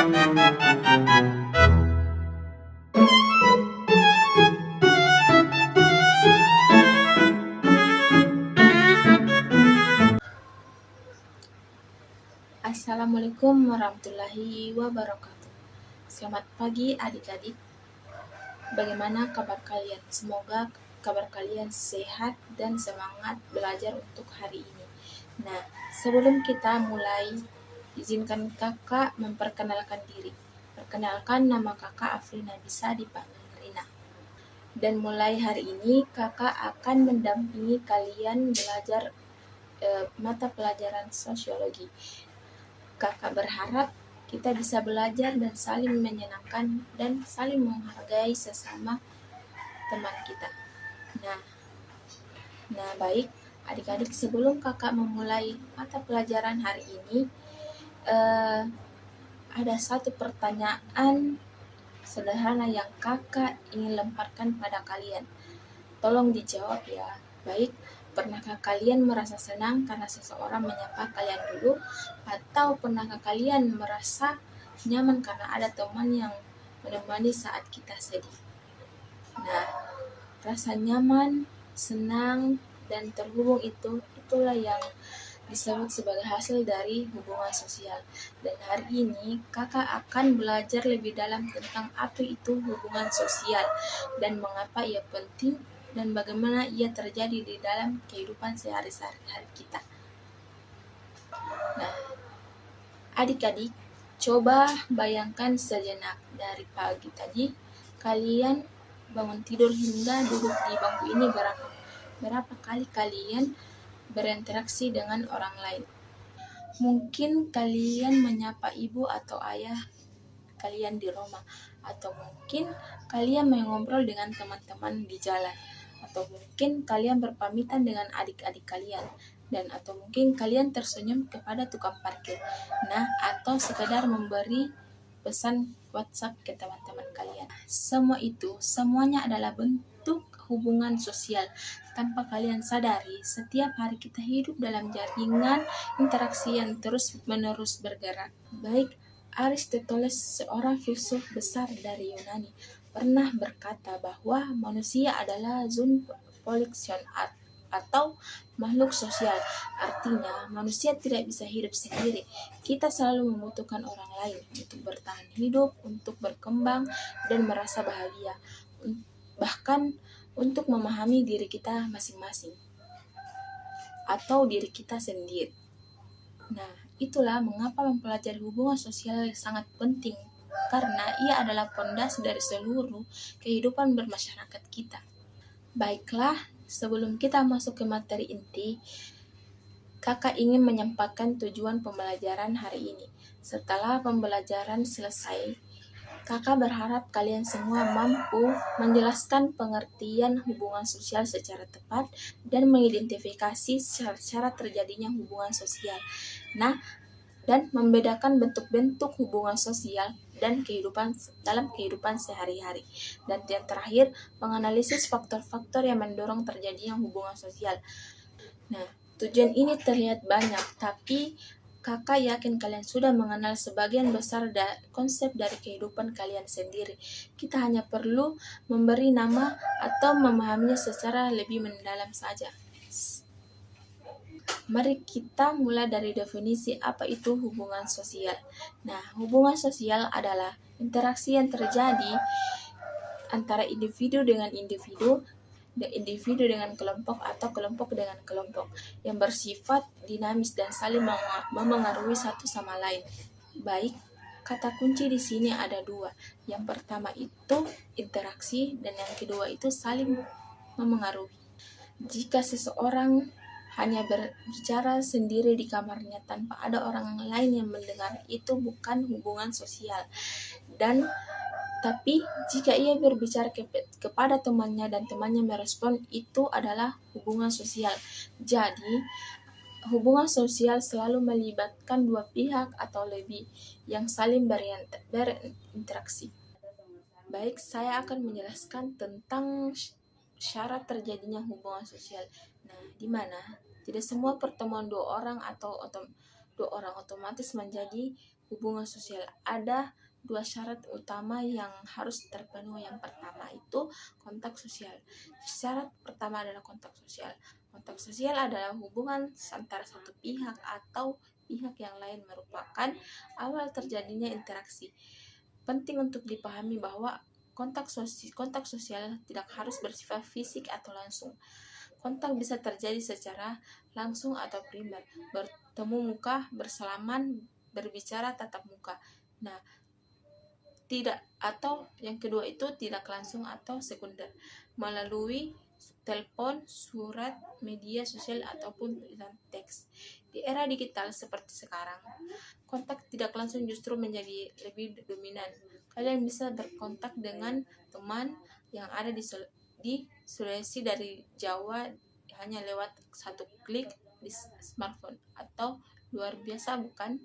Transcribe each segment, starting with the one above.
Assalamualaikum warahmatullahi wabarakatuh. Selamat pagi adik-adik. Bagaimana kabar kalian? Semoga kabar kalian sehat dan semangat belajar untuk hari ini. Nah, sebelum kita mulai, izinkan kakak memperkenalkan diri. Perkenalkan, nama kakak Afrina, bisa dipanggil Rina. Dan mulai hari ini kakak akan mendampingi kalian belajar mata pelajaran sosiologi. Kakak berharap kita bisa belajar dan saling menyenangkan dan saling menghargai sesama teman kita. Nah, baik adik-adik, sebelum kakak memulai mata pelajaran hari ini, ada satu pertanyaan sederhana yang kakak ingin lemparkan pada kalian. Tolong dijawab ya. Baik, pernahkah kalian merasa senang karena seseorang menyapa kalian dulu? Atau pernahkah kalian merasa nyaman karena ada teman yang menemani saat kita sedih? Nah, rasa nyaman, senang, dan terhubung itulah yang disebut sebagai hasil dari hubungan sosial. Dan hari ini kakak akan belajar lebih dalam tentang apa itu hubungan sosial dan mengapa ia penting dan bagaimana ia terjadi di dalam kehidupan sehari-hari kita. Nah, adik-adik, coba bayangkan sejenak dari pagi tadi kalian bangun tidur hingga duduk di bangku ini berapa kali kalian berinteraksi dengan orang lain. Mungkin kalian menyapa ibu atau ayah kalian di rumah, atau mungkin kalian mengobrol dengan teman-teman di jalan, atau mungkin kalian berpamitan dengan adik-adik kalian, dan atau mungkin kalian tersenyum kepada tukang parkir. Nah, atau sekedar memberi pesan WhatsApp ke teman-teman kalian. Semuanya adalah bentuk hubungan sosial. Tanpa kalian sadari, setiap hari kita hidup dalam jaringan interaksi yang terus-menerus bergerak. Baik, Aristoteles, seorang filsuf besar dari Yunani, pernah berkata bahwa manusia adalah zoon pollution atau makhluk sosial. Artinya, manusia tidak bisa hidup sendiri. Kita selalu membutuhkan orang lain untuk bertahan hidup, untuk berkembang, dan merasa bahagia. Bahkan untuk memahami diri kita masing-masing atau diri kita sendiri. Nah, itulah mengapa mempelajari hubungan sosial sangat penting, karena ia adalah pondasi dari seluruh kehidupan bermasyarakat kita. Baiklah, sebelum kita masuk ke materi inti, kakak ingin menyampaikan tujuan pembelajaran hari ini. Setelah pembelajaran selesai, kakak berharap kalian semua mampu menjelaskan pengertian hubungan sosial secara tepat dan mengidentifikasi cara terjadinya hubungan sosial. Nah, dan membedakan bentuk-bentuk hubungan sosial dan dalam kehidupan sehari-hari. Dan yang terakhir, menganalisis faktor-faktor yang mendorong terjadinya hubungan sosial. Nah, tujuan ini terlihat banyak, tapi kakak yakin kalian sudah mengenal sebagian besar konsep dari kehidupan kalian sendiri. Kita hanya perlu memberi nama atau memahaminya secara lebih mendalam saja. Mari kita mulai dari definisi apa itu hubungan sosial. Nah, hubungan sosial adalah interaksi yang terjadi antara individu dengan individu dengan kelompok atau kelompok dengan kelompok yang bersifat dinamis dan saling memengaruhi satu sama lain. Baik, kata kunci di sini ada dua. Yang pertama itu interaksi dan yang kedua itu saling memengaruhi. Jika seseorang hanya berbicara sendiri di kamarnya tanpa ada orang lain yang mendengar, itu bukan hubungan sosial. Tapi jika ia berbicara kepada temannya dan temannya merespon, itu adalah hubungan sosial. Jadi, hubungan sosial selalu melibatkan dua pihak atau lebih yang saling berinteraksi. Baik, saya akan menjelaskan tentang syarat terjadinya hubungan sosial. Nah, di mana tidak semua pertemuan dua orang otomatis menjadi hubungan sosial. Ada dua syarat utama yang harus terpenuhi. Yang pertama itu kontak sosial. Syarat pertama adalah kontak sosial. Kontak sosial adalah hubungan antara satu pihak atau pihak yang lain, merupakan awal terjadinya interaksi. Penting untuk dipahami bahwa kontak sosial tidak harus bersifat fisik atau langsung. Kontak bisa terjadi secara langsung atau primer, bertemu muka, bersalaman, berbicara tatap muka. Nah, tidak, atau yang kedua itu tidak langsung atau sekunder, melalui telepon, surat, media sosial, ataupun tulisan teks. Di era digital seperti sekarang, kontak tidak langsung justru menjadi lebih dominan. Kalian bisa berkontak dengan teman yang ada di Sulawesi dari Jawa hanya lewat satu klik di smartphone. Atau luar biasa, bukan?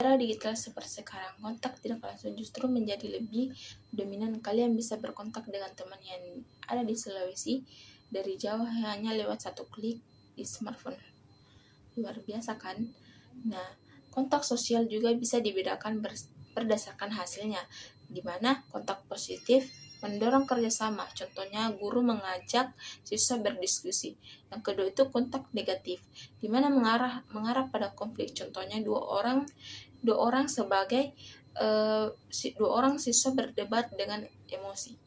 Era digital seperti sekarang, kontak tidak langsung justru menjadi lebih dominan. Kalian bisa berkontak dengan teman yang ada di Sulawesi dari Jawa hanya lewat satu klik di smartphone. Luar biasa kan? Nah, kontak sosial juga bisa dibedakan berdasarkan hasilnya, di mana kontak positif mendorong kerjasama. Contohnya, guru mengajak siswa berdiskusi. Yang kedua itu kontak negatif, di mana mengarah pada konflik. Contohnya, dua orang siswa berdebat dengan emosi.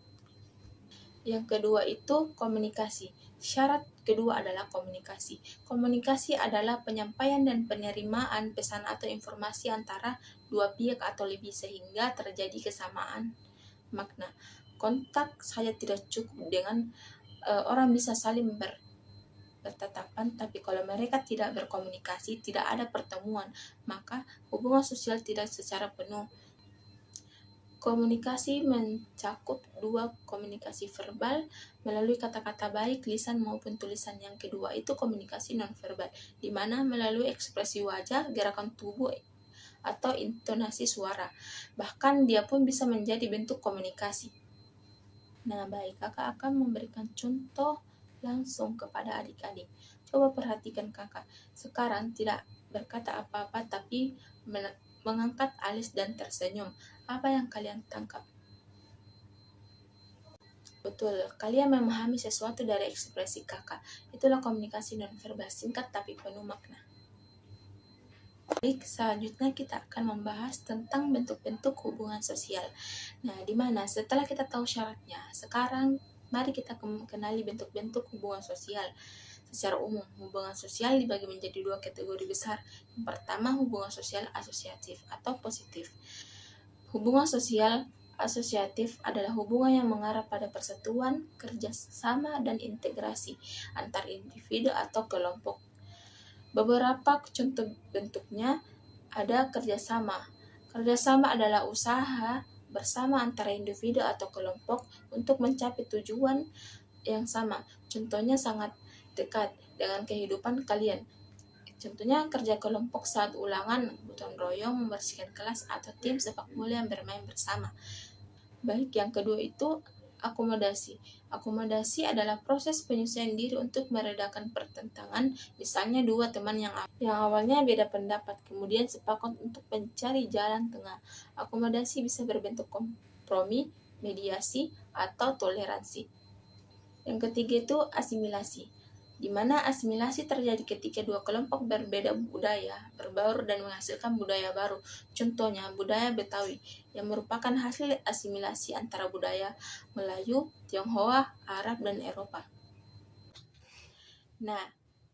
Yang kedua itu komunikasi. Syarat kedua adalah komunikasi. Komunikasi adalah penyampaian dan penerimaan pesan atau informasi antara dua pihak atau lebih sehingga terjadi kesamaan makna. Kontak saja tidak cukup dengan orang bisa saling bertatapan, tapi kalau mereka tidak berkomunikasi, tidak ada pertemuan, maka hubungan sosial tidak secara penuh. Komunikasi mencakup dua, komunikasi verbal melalui kata-kata baik, lisan maupun tulisan. Yang kedua itu komunikasi nonverbal, di mana melalui ekspresi wajah, gerakan tubuh, atau intonasi suara. Bahkan dia pun bisa menjadi bentuk komunikasi. Nah, baik, kakak akan memberikan contoh langsung kepada adik-adik. Coba perhatikan kakak. Sekarang tidak berkata apa-apa tapi mengangkat alis dan tersenyum. Apa yang kalian tangkap? Betul, kalian memahami sesuatu dari ekspresi kakak. Itulah komunikasi nonverbal, singkat tapi penuh makna. Baik, selanjutnya kita akan membahas tentang bentuk-bentuk hubungan sosial. Nah, di mana setelah kita tahu syaratnya, sekarang mari kita kenali bentuk-bentuk hubungan sosial. Secara umum, hubungan sosial dibagi menjadi dua kategori besar. Yang pertama, hubungan sosial asosiatif atau positif. Hubungan sosial asosiatif adalah hubungan yang mengarah pada persatuan, kerjasama, dan integrasi antar individu atau kelompok. Beberapa contoh bentuknya ada kerjasama. Kerjasama adalah usaha bersama antara individu atau kelompok untuk mencapai tujuan yang sama. Contohnya sangat dekat dengan kehidupan kalian. Contohnya kerja kelompok saat ulangan, gotong royong, membersihkan kelas, atau tim sepak bola yang bermain bersama. Baik, yang kedua itu akomodasi. Akomodasi adalah proses penyesuaian diri untuk meredakan pertentangan. Misalnya dua teman yang awalnya beda pendapat, kemudian sepakat untuk mencari jalan tengah. Akomodasi bisa berbentuk kompromi, mediasi, atau toleransi. Yang ketiga itu asimilasi, di mana asimilasi terjadi ketika dua kelompok berbeda budaya berbaur dan menghasilkan budaya baru. Contohnya budaya Betawi yang merupakan hasil asimilasi antara budaya Melayu, Tionghoa, Arab, dan Eropa. Nah,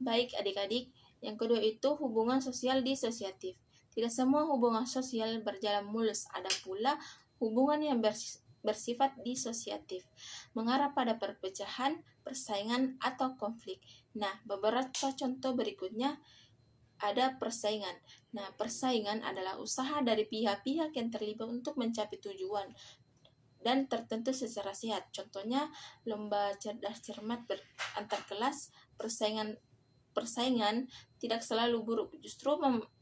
baik adik-adik, yang kedua itu hubungan sosial disosiatif. Tidak semua hubungan sosial berjalan mulus, ada pula hubungan yang bersifat disosiatif, mengarah pada perpecahan, persaingan, atau konflik. Nah, beberapa contoh berikutnya ada persaingan. Nah, persaingan adalah usaha dari pihak-pihak yang terlibat untuk mencapai tujuan dan tertentu secara sehat. Contohnya, lomba cerdas cermat antar kelas. Persaingan tidak selalu buruk, justru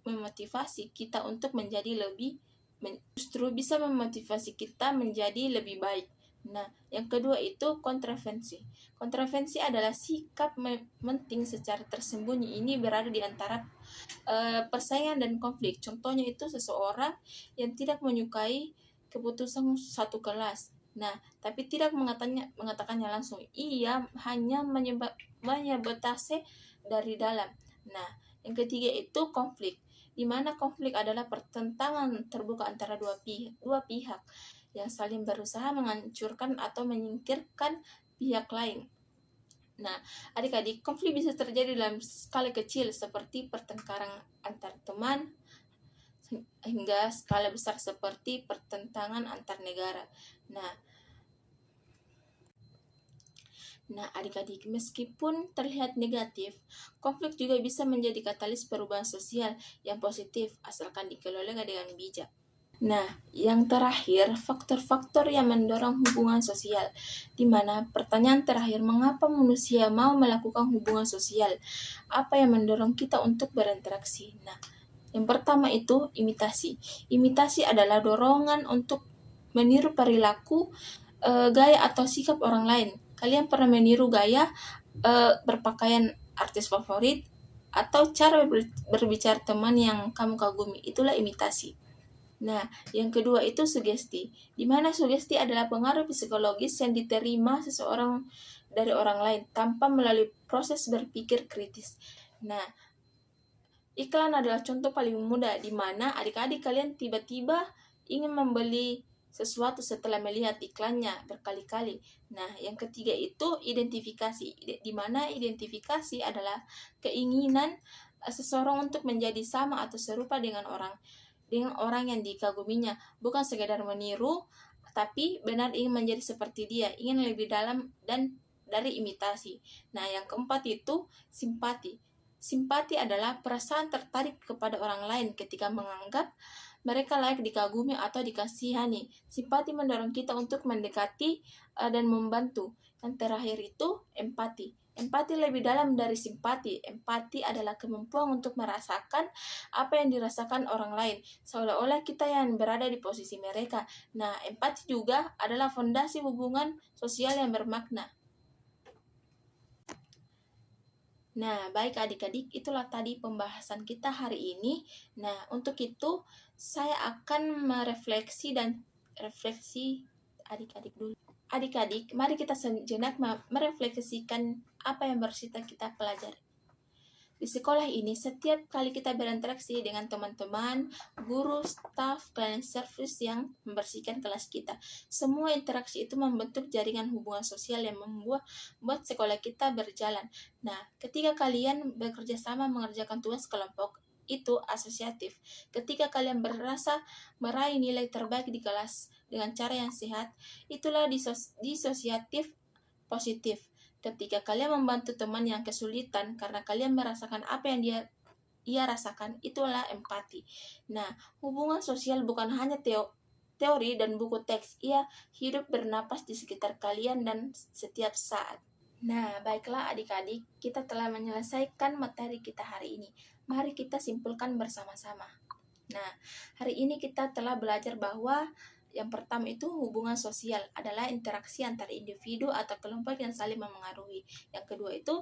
memotivasi kita untuk menjadi justru bisa memotivasi kita menjadi lebih baik. Nah, yang kedua itu kontroversi. Kontroversi adalah sikap mementing secara tersembunyi. Ini berada di antara persaingan dan konflik. Contohnya itu seseorang yang tidak menyukai keputusan satu kelas. Nah, tapi tidak mengatakannya langsung. Ia hanya menyabotase dari dalam. Nah, yang ketiga itu konflik, di mana konflik adalah pertentangan terbuka antara dua pihak yang saling berusaha menghancurkan atau menyingkirkan pihak lain. Nah, adik-adik, konflik bisa terjadi dalam skala kecil seperti pertengkaran antar teman, hingga skala besar seperti pertentangan antar negara. Nah, adik-adik, meskipun terlihat negatif, konflik juga bisa menjadi katalis perubahan sosial yang positif asalkan dikelola dengan bijak. Nah, yang terakhir, faktor-faktor yang mendorong hubungan sosial, di mana pertanyaan terakhir, mengapa manusia mau melakukan hubungan sosial? Apa yang mendorong kita untuk berinteraksi? Nah, yang pertama itu imitasi. Imitasi adalah dorongan untuk meniru perilaku, gaya atau sikap orang lain. Kalian pernah meniru gaya berpakaian artis favorit atau cara berbicara teman yang kamu kagumi? Itulah imitasi. Nah, yang kedua itu sugesti, di mana sugesti adalah pengaruh psikologis yang diterima seseorang dari orang lain tanpa melalui proses berpikir kritis. Nah, iklan adalah contoh paling mudah, di mana adik-adik kalian tiba-tiba ingin membeli sesuatu setelah melihat iklannya berkali-kali. Nah, yang ketiga itu identifikasi, di mana identifikasi adalah keinginan seseorang untuk menjadi sama atau serupa dengan orang yang dikaguminya, bukan sekedar meniru, tapi benar ingin menjadi seperti dia, ingin lebih dalam dan dari imitasi. Nah, yang keempat itu simpati. Simpati adalah perasaan tertarik kepada orang lain ketika menganggap mereka layak dikagumi atau dikasihani. Simpati mendorong kita untuk mendekati dan membantu. Yang terakhir itu empati. Empati lebih dalam dari simpati. Empati adalah kemampuan untuk merasakan apa yang dirasakan orang lain, seolah-olah kita yang berada di posisi mereka. Nah, empati juga adalah fondasi hubungan sosial yang bermakna. Nah, baik adik-adik, itulah tadi pembahasan kita hari ini. Nah, untuk itu saya akan merefleksi adik-adik dulu. Adik-adik, mari kita sejenak merefleksikan apa yang baru kita pelajari. Di sekolah ini, setiap kali kita berinteraksi dengan teman-teman, guru, staf, cleaning service yang membersihkan kelas kita, semua interaksi itu membentuk jaringan hubungan sosial yang membuat sekolah kita berjalan. Nah, ketika kalian bekerja sama mengerjakan tugas kelompok, itu asosiatif. Ketika kalian berasa meraih nilai terbaik di kelas dengan cara yang sehat, itulah disosiatif positif. Ketika kalian membantu teman yang kesulitan karena kalian merasakan apa yang ia rasakan, itulah empati. Nah, hubungan sosial bukan hanya teori dan buku teks, ia hidup bernapas di sekitar kalian dan setiap saat. Nah, baiklah adik-adik, kita telah menyelesaikan materi kita hari ini. Mari kita simpulkan bersama-sama. Nah, hari ini kita telah belajar bahwa yang pertama itu hubungan sosial adalah interaksi antara individu atau kelompok yang saling memengaruhi. Yang kedua itu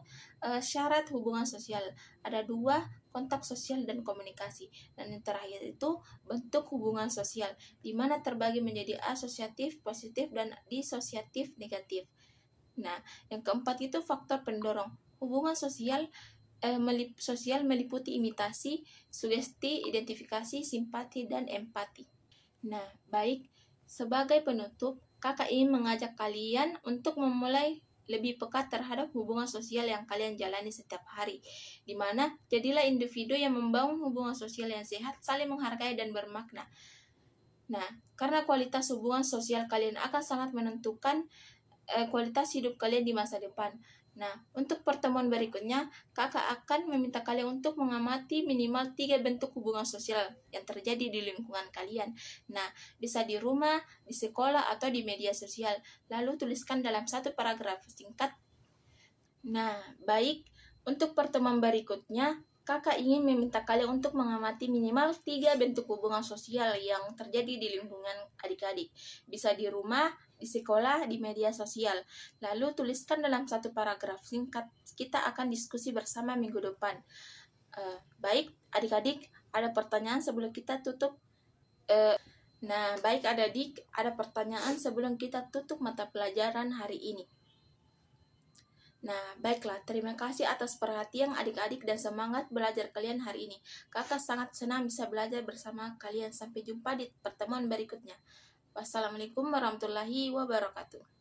syarat hubungan sosial. Ada dua, kontak sosial dan komunikasi. Dan yang terakhir itu bentuk hubungan sosial, di mana terbagi menjadi asosiatif, positif, dan disosiatif, negatif. Nah, yang keempat itu faktor pendorong. Hubungan sosial meliputi imitasi, sugesti, identifikasi, simpati, dan empati. Nah, baik, sebagai penutup, kakak ingin mengajak kalian untuk memulai lebih peka terhadap hubungan sosial yang kalian jalani setiap hari, di mana jadilah individu yang membangun hubungan sosial yang sehat, saling menghargai dan bermakna. Nah, karena kualitas hubungan sosial kalian akan sangat menentukan kualitas hidup kalian di masa depan. Nah, untuk pertemuan berikutnya, kakak akan meminta kalian untuk mengamati minimal 3 bentuk hubungan sosial yang terjadi di lingkungan kalian. Nah, bisa di rumah, di sekolah, atau di media sosial. Lalu tuliskan dalam satu paragraf singkat. Nah, baik, untuk pertemuan berikutnya, Kakak ingin meminta kalian untuk mengamati minimal 3 bentuk hubungan sosial yang terjadi di lingkungan adik-adik. Bisa di rumah, di sekolah, di media sosial. Lalu tuliskan dalam satu paragraf singkat. Kita akan diskusi bersama minggu depan. Baik, adik-adik, ada pertanyaan sebelum kita tutup? Baik adik-adik, ada pertanyaan sebelum kita tutup mata pelajaran hari ini. Baiklah, terima kasih atas perhatian adik-adik dan semangat belajar kalian hari ini. Kakak sangat senang bisa belajar bersama kalian. Sampai jumpa di pertemuan berikutnya. Wassalamualaikum warahmatullahi wabarakatuh.